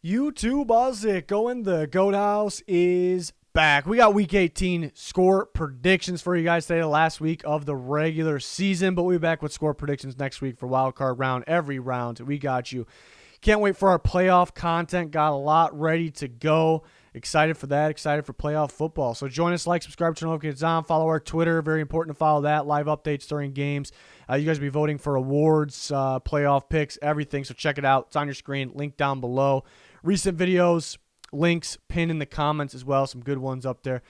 YouTube, how's it going? The Goat House is back. We got Week 18 score predictions for you guys today, the last week of the regular season, but we'll be back with score predictions next week for Wild Card round. Every round, we got you. Can't wait for our playoff content. Got a lot ready to go. Excited for that. Excited for playoff football. So join us, like, subscribe, turn notifications on, follow our Twitter. Very important to follow that. Live updates during games. You guys will be voting for awards, playoff picks, everything. So check it out. It's on your screen. Link down below. Recent videos, links pinned in the comments as well. Some good ones up there.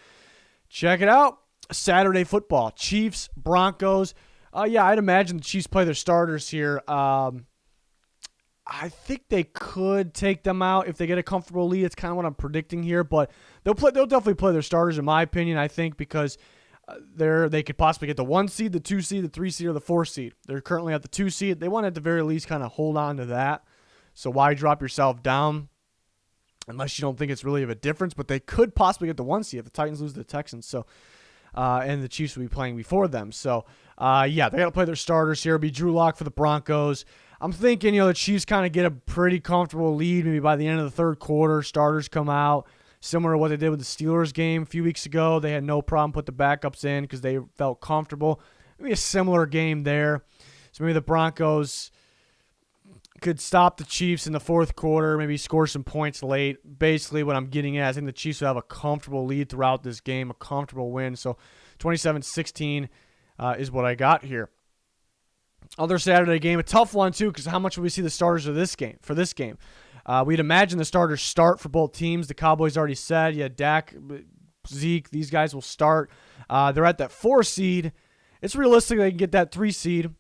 Check it out. Saturday football. Chiefs, Broncos. I'd imagine the Chiefs play their starters here. I think they could take them out if they get a comfortable lead. It's kind of what I'm predicting here, but they'll definitely play their starters, in my opinion, I think, because they could possibly get the 1 seed, the 2 seed, the 3 seed, or the 4 seed. They're currently at the 2 seed. They want to at the very least kind of hold on to that. So why drop yourself down unless you don't think it's really of a difference? But they could possibly get the 1 seed if the Titans lose to the Texans. So and the Chiefs will be playing before them. So, they got to play their starters here. It'll be Drew Lock for the Broncos. I'm thinking, the Chiefs kind of get a pretty comfortable lead maybe by the end of the third quarter. Starters come out, similar to what they did with the Steelers game a few weeks ago. They had no problem put the backups in because they felt comfortable. Maybe a similar game there. So maybe the Broncos could stop the Chiefs in the fourth quarter, maybe score some points late. Basically what I'm getting at, I think the Chiefs will have a comfortable lead throughout this game, a comfortable win. So 27-16 is what I got here. Other Saturday game, a tough one too, because how much will we see the starters of this game? For this game, we'd imagine the starters start for both teams. The Cowboys already said, Dak, Zeke, these guys will start. They're at that 4 seed. It's realistic they can get that 3 seed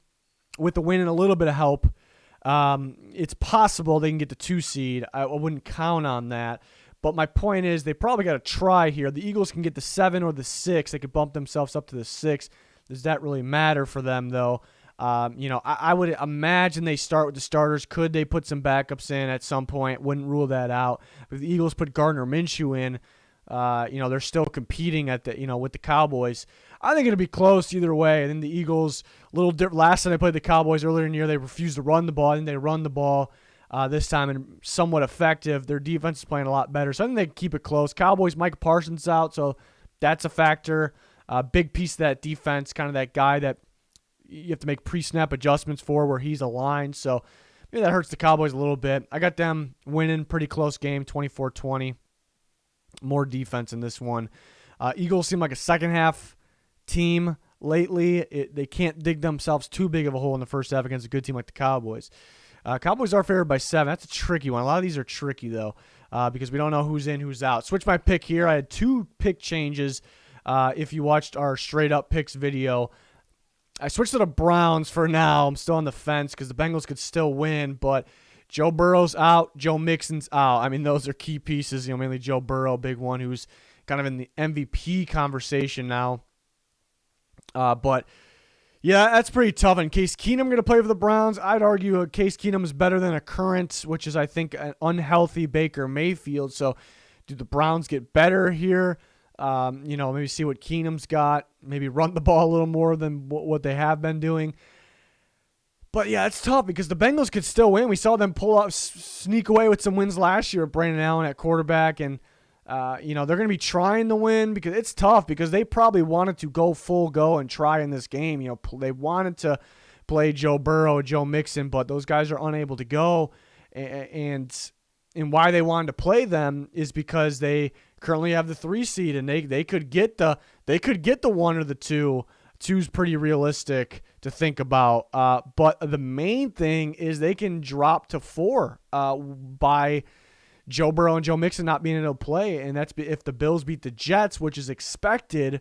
with the win and a little bit of help. It's possible they can get the 2 seed. I wouldn't count on that. But my point is they probably got to try here. The Eagles can get the 7 or the 6. They could bump themselves up to the 6. Does that really matter for them, though? I would imagine they start with the starters. Could they put some backups in at some point? Wouldn't rule that out. But if the Eagles put Gardner Minshew in, they're still competing at the, with the Cowboys. I think it'll be close either way. And then the Eagles, a little different. Last time they played the Cowboys earlier in the year, they refused to run the ball. I think they run the ball this time and somewhat effective. Their defense is playing a lot better. So I think they can keep it close. Cowboys, Mike Parsons out, so that's a factor. Big piece of that defense, kind of that guy that you have to make pre-snap adjustments for where he's aligned. So maybe that hurts the Cowboys a little bit. I got them winning, pretty close game, 24-20. More defense in this one. Eagles seem like a second-half team lately. They can't dig themselves too big of a hole in the first half against a good team like the Cowboys. Cowboys are favored by 7. That's a tricky one. A lot of these are tricky, though, because we don't know who's in, who's out. Switch my pick here. I had 2 pick changes if you watched our straight-up picks video. I switched to the Browns for now. I'm still on the fence because the Bengals could still win, but Joe Burrow's out. Joe Mixon's out. I mean, those are key pieces. Mainly Joe Burrow, big one, who's kind of in the MVP conversation now. But that's pretty tough. And Case Keenum going to play for the Browns. I'd argue Case Keenum is better than a current, which is, I think, an unhealthy Baker Mayfield. So do the Browns get better here? Maybe see what Keenum's got. Maybe run the ball a little more than what they have been doing. But, it's tough because the Bengals could still win. We saw them pull up, sneak away with some wins last year with Brandon Allen at quarterback. And, they're going to be trying to win because it's tough because they probably wanted to go full go and try in this game. They wanted to play Joe Burrow, Joe Mixon, but those guys are unable to go. And why they wanted to play them is because they currently have the 3 seed, and they could get the 1 or the 2. 2's pretty realistic to think about. But the main thing is they can drop to 4 by Joe Burrow and Joe Mixon not being able to play, and that's if the Bills beat the Jets, which is expected,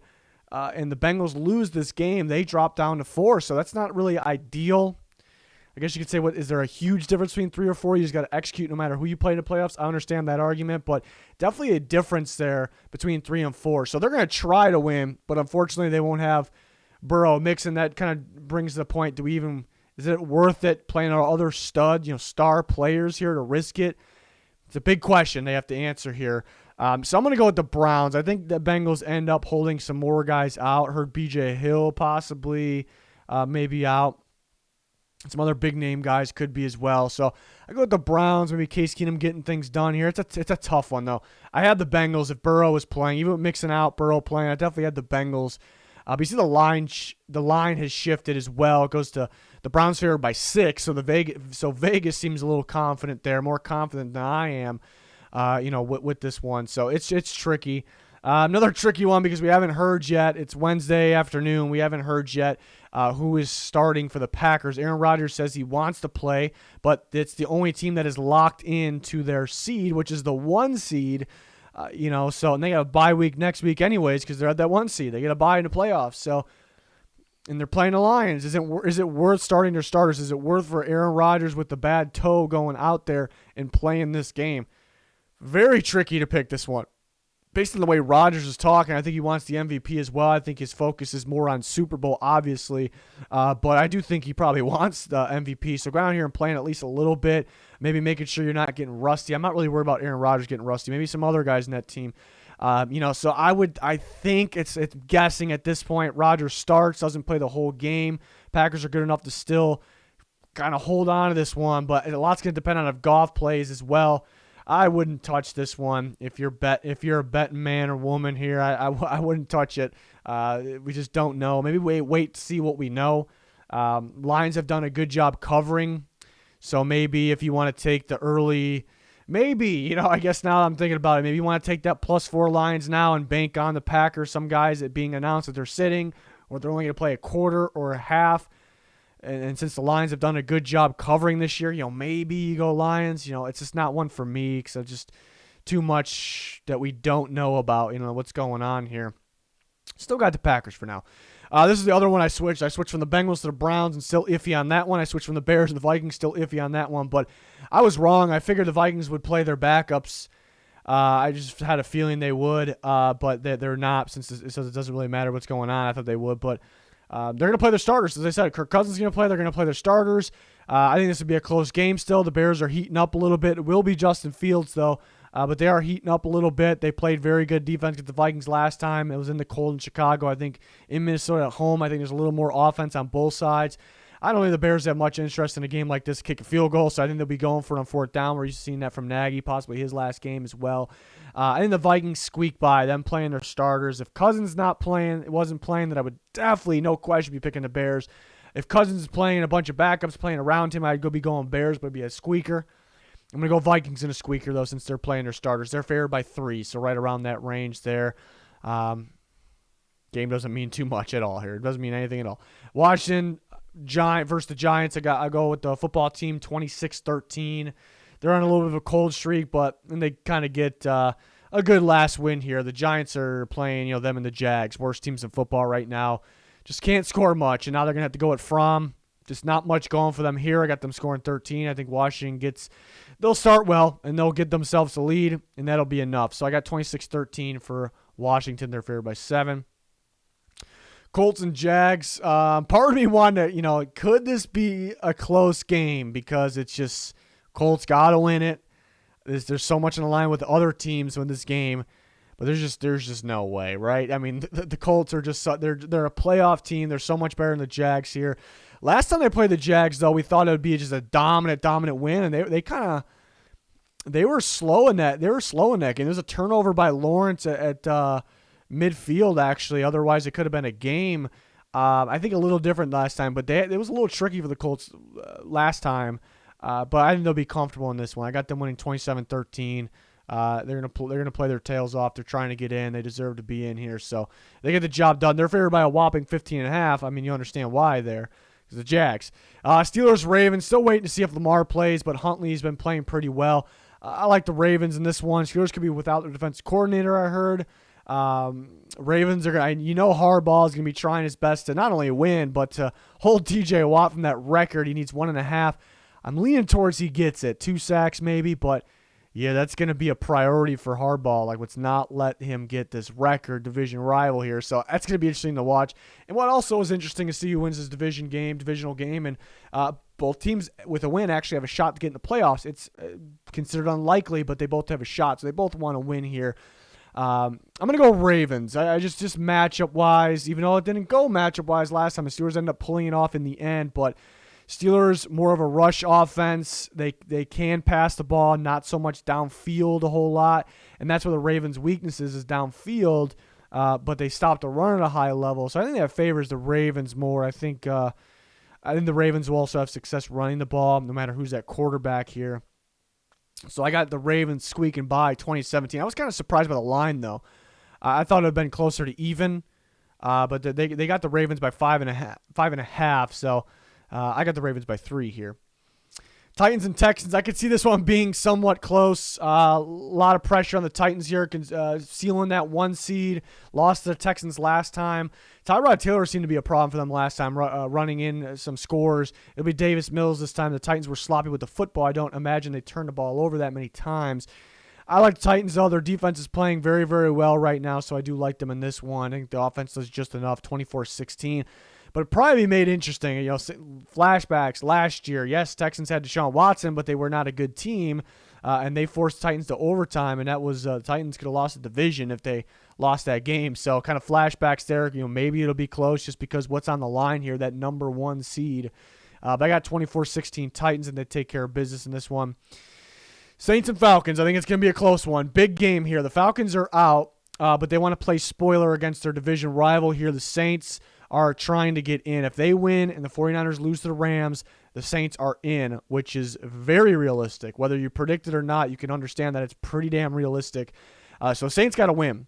and the Bengals lose this game, they drop down to 4. So that's not really ideal. I guess you could say, is there a huge difference between 3 or 4? You just got to execute no matter who you play in the playoffs. I understand that argument, but definitely a difference there between 3 and 4. So they're going to try to win, but unfortunately they won't have Burrow, Mixon. That kind of brings the point. Is it worth it playing our other star players here to risk it? It's a big question they have to answer here. So I'm going to go with the Browns. I think the Bengals end up holding some more guys out. Heard B.J. Hill possibly maybe out. Some other big name guys could be as well. So I go with the Browns, maybe Case Keenum getting things done here. It's a tough one, though. I had the Bengals if Burrow was playing. Even with mixing out Burrow playing, I definitely had the Bengals. But you see the line has shifted as well. It goes to the Browns favored by 6, so Vegas seems a little confident there, more confident than I am, with this one. So it's tricky. Another tricky one because we haven't heard yet. It's Wednesday afternoon. We haven't heard yet who is starting for the Packers. Aaron Rodgers says he wants to play, but it's the only team that is locked into their seed, which is the 1 seed. And they got a bye week next week anyways because they're at that 1 seed. They get a bye in the playoffs. So, and they're playing the Lions. Is it worth starting their starters? Is it worth for Aaron Rodgers with the bad toe going out there and playing this game? Very tricky to pick this one. Based on the way Rodgers is talking, I think he wants the MVP as well. I think his focus is more on Super Bowl, obviously. But I do think he probably wants the MVP. So go out here and playing at least a little bit, maybe making sure you're not getting rusty. I'm not really worried about Aaron Rodgers getting rusty. Maybe some other guys in that team. So I think it's guessing at this point. Rodgers starts, doesn't play the whole game. Packers are good enough to still kind of hold on to this one, but a lot's going to depend on if Goff plays as well. I wouldn't touch this one if you're a betting man or woman here. I wouldn't touch it. We just don't know. Maybe wait to see what we know. Lions have done a good job covering, so maybe if you want to take the early, I guess now I'm thinking about it. Maybe you want to take that +4 Lions now and bank on the Packers. Some guys it being announced that they're sitting or they're only going to play a quarter or a half. And since the Lions have done a good job covering this year, maybe you go Lions. It's just not one for me because it's just too much that we don't know about, what's going on here. Still got the Packers for now. This is the other one I switched. I switched from the Bengals to the Browns and still iffy on that one. I switched from the Bears to the Vikings, still iffy on that one. But I was wrong. I figured the Vikings would play their backups. I just had a feeling they would, but they're not since it says it doesn't really matter what's going on. I thought they would, but they're going to play their starters. As I said, Kirk Cousins is going to play. They're going to play their starters. I think this would be a close game still. The Bears are heating up a little bit. It will be Justin Fields, though, but they are heating up a little bit. They played very good defense against the Vikings last time. It was in the cold in Chicago. I think in Minnesota at home, I think there's a little more offense on both sides. I don't think the Bears have much interest in a game like this, kick a field goal, so I think they'll be going for it on 4th down. We're used to seeing that from Nagy, possibly his last game as well. I think the Vikings squeak by, them playing their starters. If Cousins wasn't playing, then I would definitely, no question, be picking the Bears. If Cousins is playing and a bunch of backups playing around him, I'd be going Bears, but it'd be a squeaker. I'm going to go Vikings in a squeaker, though, since they're playing their starters. They're favored by 3, so right around that range there. Game doesn't mean too much at all here. It doesn't mean anything at all. Washington versus the Giants. I go with the football team 26-13. They're on a little bit of a cold streak, but they kind of get a good last win here. The Giants are playing, them and the Jags, worst teams in football right now. Just can't score much, and now they're going to have to go at Fromm. Just not much going for them here. I got them scoring 13. I think Washington they'll start well, and they'll get themselves a lead, and that'll be enough. So I got 26-13 for Washington. They're favored by 7. Colts and Jags. Part of me wanted to, could this be a close game? Because it's just Colts got to win it. There's so much on the line with other teams in this game, but there's just no way, right? I mean, the Colts are just they're a playoff team. They're so much better than the Jags here. Last time they played the Jags, though, we thought it would be just a dominant win, and they were slow in that. They were slow in that game. There was a turnover by Lawrence at midfield, actually. Otherwise, it could have been a game. I think a little different last time, but it was a little tricky for the Colts last time. But I think they'll be comfortable in this one. I got them winning 27-13. They're gonna play their tails off. They're trying to get in. They deserve to be in here, so they get the job done. They're favored by a whopping 15.5. I mean, you understand why there. Because the Jags. Steelers, Ravens. Still waiting to see if Lamar plays, but Huntley's been playing pretty well. I like the Ravens in this one. Steelers could be without their defense coordinator, I heard. Ravens are going to, Harbaugh is going to be trying his best to not only win, but to hold TJ Watt from that record. He needs 1.5. I'm leaning towards he gets it. 2 sacks maybe, but yeah, that's going to be a priority for Harbaugh. Let's not let him get this record division rival here. So that's going to be interesting to watch. And what also is interesting to see who wins this divisional game. And both teams with a win actually have a shot to get in the playoffs. It's considered unlikely, but they both have a shot. So they both want to win here. I'm going to go Ravens. I just matchup-wise, even though it didn't go matchup-wise last time, the Steelers ended up pulling it off in the end, but Steelers, more of a rush offense. They can pass the ball, not so much downfield a whole lot. And that's where the Ravens' weakness is downfield. But they stopped the run at a high level. So I think that favors the Ravens more. I think the Ravens will also have success running the ball, no matter who's at quarterback here. So I got the Ravens squeaking by 2017. I was kind of surprised by the line, though. I thought it would have been closer to even. But they got the Ravens by 5.5. So I got the Ravens by 3 here. Titans and Texans, I could see this one being somewhat close. A lot of pressure on the Titans here, sealing that 1 seed. Lost to the Texans last time. Tyrod Taylor seemed to be a problem for them last time, running in some scores. It'll be Davis Mills this time. The Titans were sloppy with the football. I don't imagine they turned the ball over that many times. I like the Titans, though. Their defense is playing very, very well right now, so I do like them in this one. I think the offense does just enough, 24-16. But it probably made interesting. Flashbacks last year. Yes, Texans had Deshaun Watson, but they were not a good team, and they forced Titans to overtime, and that was Titans could have lost the division if they lost that game. So kind of flashbacks there. Maybe it'll be close just because what's on the line here, that number 1 seed. But I got 24-16 Titans, and they take care of business in this one. Saints and Falcons. I think it's going to be a close one. Big game here. The Falcons are out, but they want to play spoiler against their division rival here. The Saints are trying to get in. If they win and the 49ers lose to the Rams, the Saints are in, which is very realistic. Whether you predict it or not, you can understand that it's pretty damn realistic. So Saints got to win.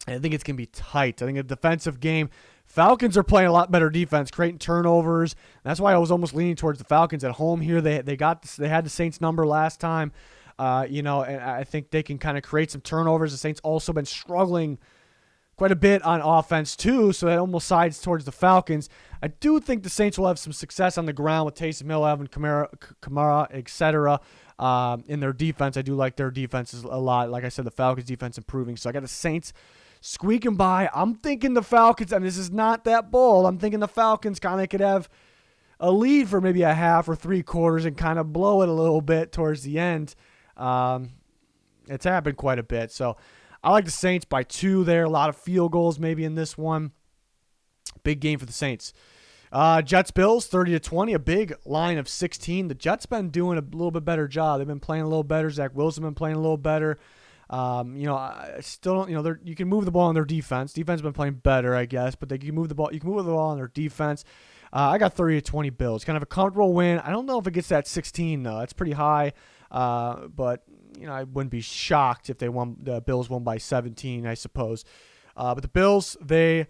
I think it's going to be tight. I think a defensive game. Falcons are playing a lot better defense, creating turnovers. That's why I was almost leaning towards the Falcons at home here. They had the Saints number last time. And I think they can kind of create some turnovers. The Saints also been struggling quite a bit on offense too, so that almost sides towards the Falcons. I do think the Saints will have some success on the ground with Taysom Hill, Alvin Kamara, etc. In their defense. I do like their defenses a lot. Like I said, the Falcons' defense improving. So I got the Saints squeaking by. I'm thinking the Falcons, and this is not that bold. I'm thinking the Falcons kind of could have a lead for maybe a half or 3 quarters and kind of blow it a little bit towards the end. It's happened quite a bit. So I like the Saints by 2 there. A lot of field goals maybe in this one. Big game for the Saints. Jets-Bills, 30-20, a big line of 16. The Jets been doing a little bit better job. They've been playing a little better. Zach Wilson been playing a little better. I still don't. You can move the ball on their defense. Defense has been playing better, I guess, but they can move the ball. You can move the ball on their defense. I got 30-20 Bills. Kind of a comfortable win. I don't know if it gets that 16 though. That's pretty high. But I wouldn't be shocked if the Bills won by 17, I suppose. But the Bills, they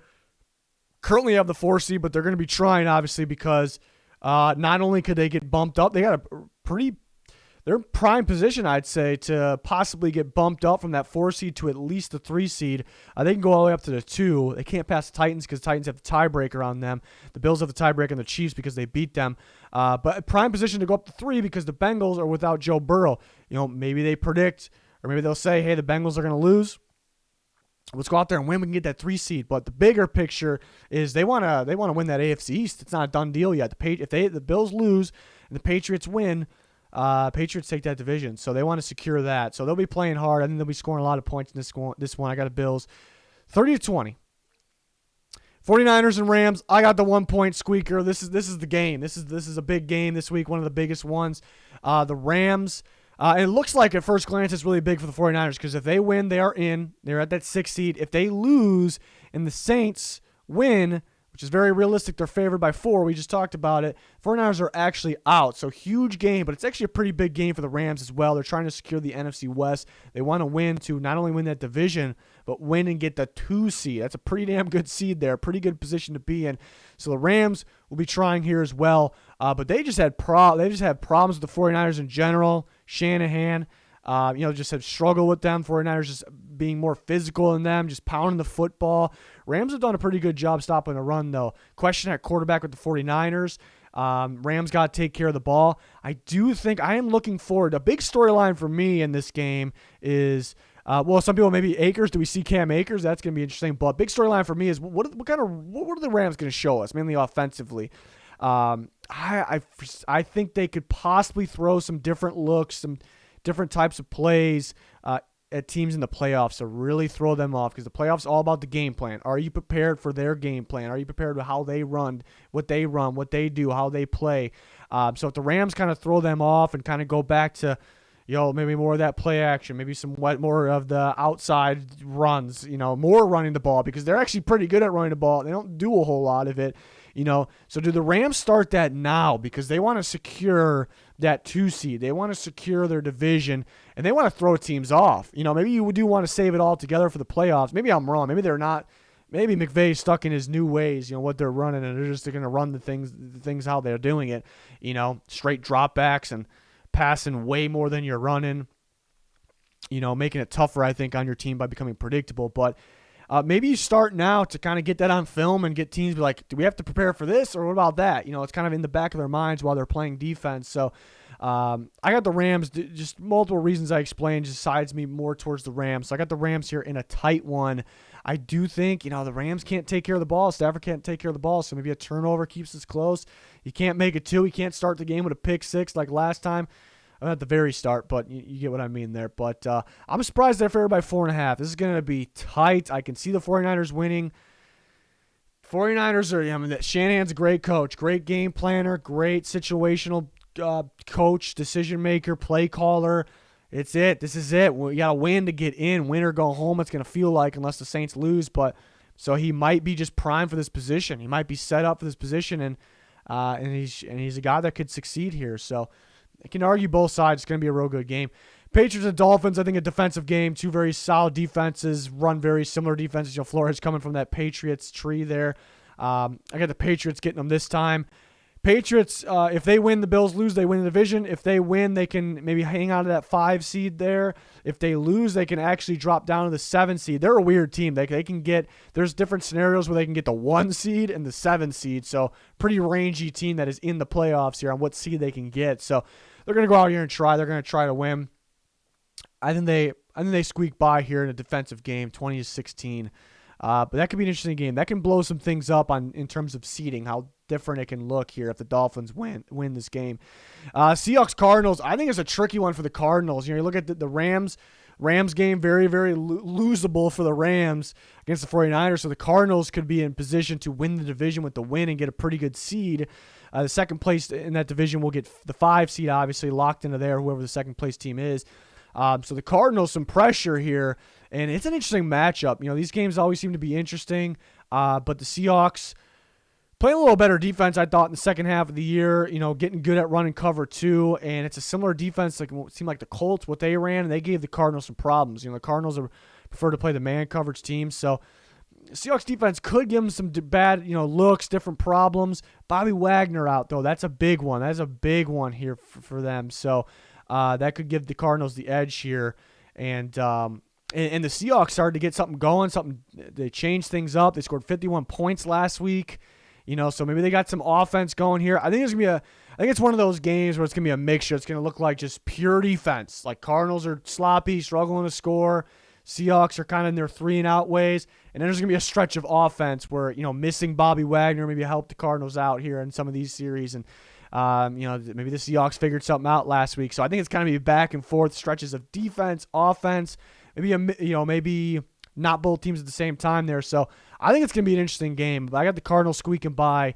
currently have the 4 seed, but they're going to be trying, obviously, because not only could they get bumped up, they got they're in prime position, I'd say, to possibly get bumped up from that 4 seed to at least the 3 seed. They can go all the way up to the 2. They can't pass the Titans because the Titans have the tiebreaker on them. The Bills have the tiebreaker on the Chiefs because they beat them. But prime position to go up to 3 because the Bengals are without Joe Burrow. Maybe they predict, or maybe they'll say, hey, the Bengals are going to lose. Let's go out there and win. We can get that 3 seed. But the bigger picture is they want to win that AFC East. It's not a done deal yet. If the Bills lose and the Patriots win, Patriots take that division, so they want to secure that. So they'll be playing hard. I think they'll be scoring a lot of points in this one. I got the Bills, 30-20. 49ers and Rams. I got the 1-point squeaker. This is the game. This is a big game this week, one of the biggest ones. The Rams. It looks like at first glance it's really big for the 49ers because if they win, they are in. They're at that 6 seed. If they lose and the Saints win, which is very realistic, they're favored by 4. We just talked about it. 49ers are actually out, so huge game, but it's actually a pretty big game for the Rams as well. They're trying to secure the NFC West. They want to win to not only win that division, but win and get the 2 seed. That's a pretty damn good seed there, pretty good position to be in. So the Rams will be trying here as well, but they just had problems with the 49ers in general. Shanahan, just have struggled with them. 49ers just being more physical than them, just pounding the football. Rams have done a pretty good job stopping the run, though. Question at quarterback with the 49ers. Rams got to take care of the ball. I do think I am looking forward. A big storyline for me in this game is, some people maybe Akers. Do we see Cam Akers? That's going to be interesting. But big storyline for me is what are the Rams going to show us, mainly offensively? I think they could possibly throw some different looks, some different types of plays at teams in the playoffs to really throw them off, because the playoffs are all about the game plan. Are you prepared for their game plan? Are you prepared with how they run, what they do, how they play? So if the Rams kind of throw them off and kind of go back to, maybe more of that play action, maybe more of the outside runs, more running the ball, because they're actually pretty good at running the ball. They don't do a whole lot of it, So do the Rams start that now, because they want to secure that 2 seed? They want to secure their division, and they want to throw teams off. Maybe you do want to save it all together for the playoffs. Maybe I'm wrong. Maybe they're not. Maybe McVay's stuck in his new ways, what they're running, and they're just going to run the things how they're doing it, straight dropbacks and passing way more than you're running, making it tougher, I think, on your team by becoming predictable. But maybe you start now to kind of get that on film and get teams be like, do we have to prepare for this, or what about that? It's kind of in the back of their minds while they're playing defense. So I got the Rams, just multiple reasons I explained just sides me more towards the Rams. So I got the Rams here in a tight one. I do think, the Rams can't take care of the ball. Stafford can't take care of the ball, so maybe a turnover keeps us close. You can't make it 2. You can't start the game with a pick 6 like last time. At the very start, but you get what I mean there. But I'm surprised they're favored by 4.5. This is going to be tight. I can see the 49ers winning. 49ers are, Shanahan's a great coach, great game planner, great situational coach, decision maker, play caller. It's it. This is it. You got to win to get in. Win or go home, it's going to feel like, unless the Saints lose. But so he might be just primed for this position. He might be set up for this position, and he's a guy that could succeed here. So I can argue both sides. It's going to be a real good game. Patriots and Dolphins, I think a defensive game. 2 very solid defenses, run very similar defenses. Flores coming from that Patriots tree there. I got the Patriots getting them this time. Patriots, if they win, the Bills lose, they win the division. If they win, they can maybe hang on to that 5 seed there. If they lose, they can actually drop down to the 7 seed. They're a weird team. They can get, there's different scenarios where they can get the 1 seed and the 7 seed. So pretty rangy team that is in the playoffs here on what seed they can get. So they're going to go out here and try. They're going to try to win. I think they squeak by here in a defensive game, 20-16. But that could be an interesting game. That can blow some things up in terms of seeding, how different it can look here if the Dolphins win this game. Seahawks Cardinals, I think it's a tricky one for the Cardinals. You look at the Rams game, very, very losable for the Rams against the 49ers. So the Cardinals could be in position to win the division with the win and get a pretty good seed. The second place in that division will get the 5 seed, obviously, locked into there, whoever the second place team is. So the Cardinals, some pressure here, and it's an interesting matchup. These games always seem to be interesting, but the Seahawks playing a little better defense, I thought, in the second half of the year, getting good at running cover 2, and it's a similar defense, like it seemed like the Colts, what they ran, and they gave the Cardinals some problems. The Cardinals prefer to play the man coverage team, so Seahawks defense could give them some bad, looks, different problems. Bobby Wagner out, though. That's a big one. That's a big one here for them. So that could give the Cardinals the edge here. And the Seahawks started to get something going. They changed things up. They scored 51 points last week. So maybe they got some offense going here. I think it's one of those games where it's gonna be a mixture. It's gonna look like just pure defense. Like Cardinals are sloppy, struggling to score. Seahawks are kind of in their 3-and-out ways. And then there's going to be a stretch of offense where, missing Bobby Wagner maybe helped the Cardinals out here in some of these series. And, maybe the Seahawks figured something out last week. So I think it's going to be back and forth stretches of defense, offense, maybe not both teams at the same time there. So I think it's going to be an interesting game. But I got the Cardinals squeaking by.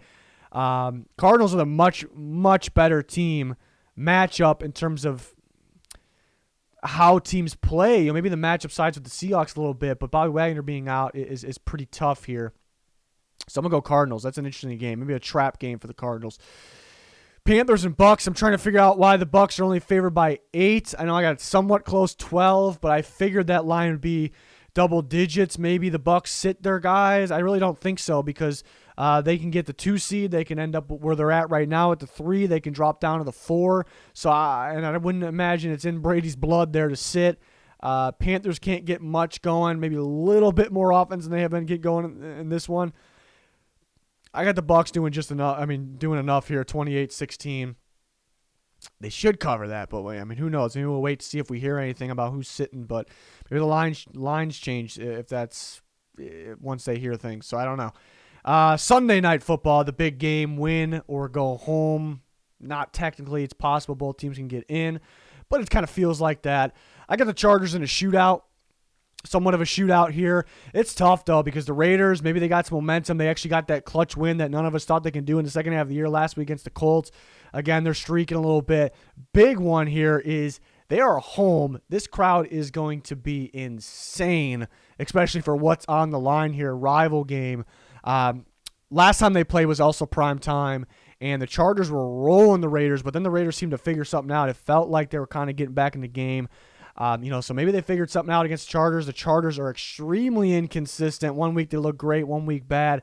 Cardinals are the much, much better team matchup in terms of how teams play. Maybe the matchup sides with the Seahawks a little bit, but Bobby Wagner being out is pretty tough here. So I'm going to go Cardinals. That's an interesting game. Maybe a trap game for the Cardinals. Panthers and Bucks. I'm trying to figure out why the Bucks are only favored by 8. I know I got it somewhat close, 12, but I figured that line would be double digits. Maybe the Bucks sit their guys. I really don't think so, because they can get the 2 seed. They can end up where they're at right now at the 3. They can drop down to the 4. So I wouldn't imagine it's in Brady's blood there to sit. Panthers can't get much going. Maybe a little bit more offense than they have been get going in this one. I got the Bucks doing just enough. Doing enough here, 28-16. They should cover that, but who knows? Maybe we'll wait to see if we hear anything about who's sitting. But maybe the lines change if that's once they hear things. So I don't know. Sunday night football, the big game, win or go home. Not technically, it's possible both teams can get in, but it kind of feels like that. I got the Chargers in a shootout. Somewhat of a shootout here. It's tough, though, because the Raiders, maybe they got some momentum. They actually got that clutch win that none of us thought they can do in the second half of the year last week against the Colts. Again, they're streaking a little bit. Big one here is they are home. This crowd is going to be insane, especially for what's on the line here. Rival game. Last time they played was also prime time, and the Chargers were rolling the Raiders, but then the Raiders seemed to figure something out. It felt like they were kind of getting back in the game. So maybe they figured something out against the Chargers. The Chargers are extremely inconsistent. One week they look great, one week bad.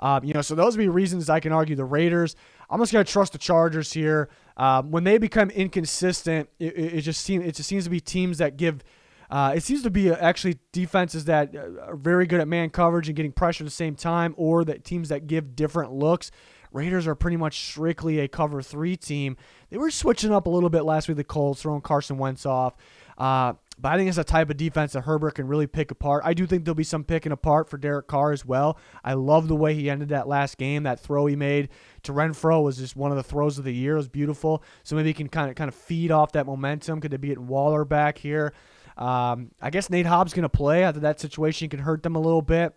So those would be reasons I can argue the Raiders. I'm just going to trust the Chargers here. When they become inconsistent, it just seems to be teams that give. It seems to be actually defenses that are very good at man coverage and getting pressure at the same time, or that teams that give different looks. Raiders are pretty much strictly a cover 3 team. They were switching up a little bit last week, the Colts, throwing Carson Wentz off. But I think it's a type of defense that Herbert can really pick apart. I do think there'll be some picking apart for Derek Carr as well. I love the way he ended that last game. That throw he made to Renfro was just one of the throws of the year. It was beautiful. So maybe he can kind of feed off that momentum. Could they be getting Waller back here? I guess Nate Hobbs going to play after that situation. Can hurt them a little bit.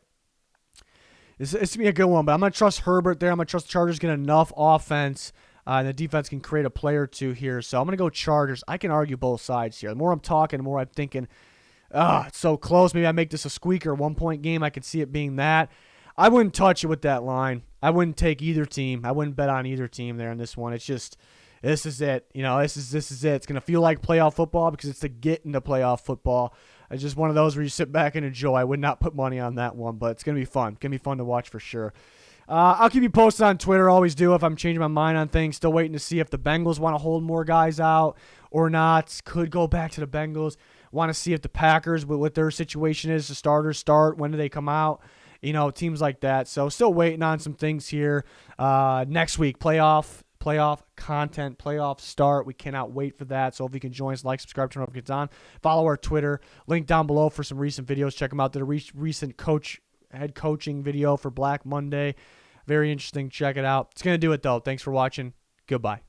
It's going to be a good one, but I'm going to trust Herbert there. I'm going to trust the Chargers get enough offense, and the defense can create a play or two here. So I'm going to go Chargers. I can argue both sides here. The more I'm talking, the more I'm thinking, it's so close. Maybe I make this a squeaker, 1-point game. I could see it being that. I wouldn't touch it with that line. I wouldn't take either team. I wouldn't bet on either team there in this one. It's just, this is it. This is it. It's going to feel like playoff football because it's to get into playoff football. It's just one of those where you sit back and enjoy. I would not put money on that one, but it's going to be fun. It's going to be fun to watch for sure. I'll keep you posted on Twitter. Always do if I'm changing my mind on things. Still waiting to see if the Bengals want to hold more guys out or not. Could go back to the Bengals. Want to see if the Packers, what their situation is, the starters start. When do they come out? Teams like that. So still waiting on some things here. Next week, playoff content, playoff start. We cannot wait for that. So if you can join us, like, subscribe, turn notifications on. Follow our Twitter. Link down below for some recent videos. Check them out. The recent head coaching video for Black Monday. Very interesting. Check it out. It's going to do it, though. Thanks for watching. Goodbye.